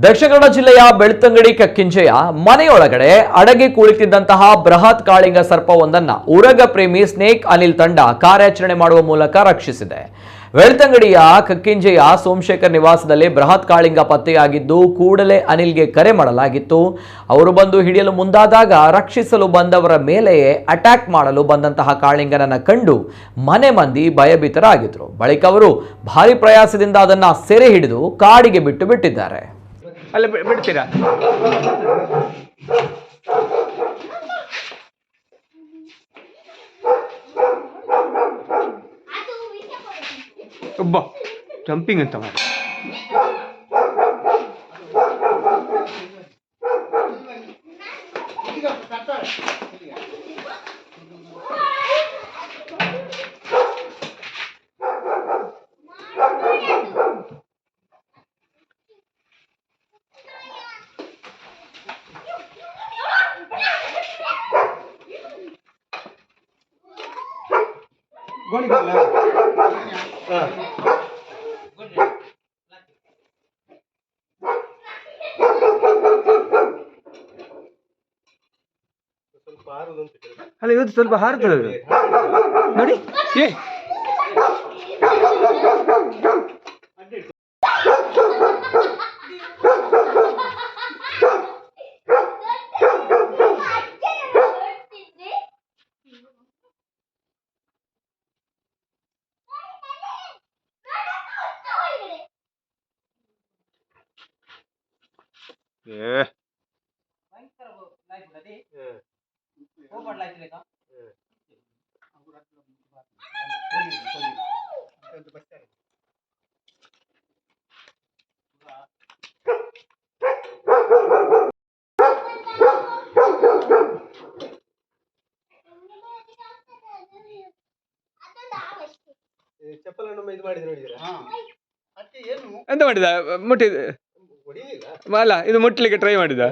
ದಕ್ಷಿಣ ಕನ್ನಡ ಜಿಲ್ಲೆಯ ಬೆಳ್ತಂಗಡಿ ಕಕ್ಕಿಂಜೆಯ ಮನೆಯೊಳಗಡೆ ಅಡಗಿ ಕುಳಿತಿದ್ದಂತಹ ಬೃಹತ್ ಕಾಳಿಂಗ ಸರ್ಪವೊಂದನ್ನ ಉರಗ ಪ್ರೇಮಿ ಸ್ನೇಕ್ ಅನಿಲ್ ತಂಡ ಕಾರ್ಯಾಚರಣೆ ಮಾಡುವ ಮೂಲಕ ರಕ್ಷಿಸಿದೆ. ಬೆಳ್ತಂಗಡಿಯ ಕಕ್ಕಿಂಜೆಯ ಸೋಮಶೇಖರ್ ನಿವಾಸದಲ್ಲಿ ಬೃಹತ್ ಕಾಳಿಂಗ ಪತ್ತೆಯಾಗಿದ್ದು ಕೂಡಲೇ ಅನಿಲ್ಗೆ ಕರೆ ಮಾಡಲಾಗಿತ್ತು. ಅವರು ಬಂದು ಹಿಡಿಯಲು ಮುಂದಾದಾಗ ರಕ್ಷಿಸಲು ಬಂದವರ ಮೇಲೆಯೇ ಅಟ್ಯಾಕ್ ಮಾಡಲು ಬಂದಂತಹ ಕಾಳಿಂಗನನ್ನ ಕಂಡು ಮನೆ ಮಂದಿ ಭಯಭೀತರಾಗಿದ್ರು. ಬಳಿಕ ಅವರು ಭಾರಿ ಪ್ರಯಾಸದಿಂದ ಅದನ್ನ ಸೆರೆ ಹಿಡಿದು ಕಾಡಿಗೆ ಬಿಟ್ಟಿದ್ದಾರೆ. ಅಲ್ಲ ಬಿಡ್ತೀರಾ? ಒಬ್ಬ ಜಂಪಿಂಗ್ ಅಂತ ಮಾಡಿ ಅಲ್ಲ ಇವತ್ತು ಸ್ವಲ್ಪ ಹಾರ್ತದೆ ನೋಡಿ. ಚಪ್ಪಲನ್ನು ಇದು ಮಾಡಿದ್ರೆ ನೋಡಿದ್ರೆ ಎಂತ ಮಾಡಿದ ಮುಟ್ಟಿ ಅಲ್ಲ ಇದು ಮುಟ್ಲಿಕ್ಕೆ ಟ್ರೈ ಮಾಡಿದ.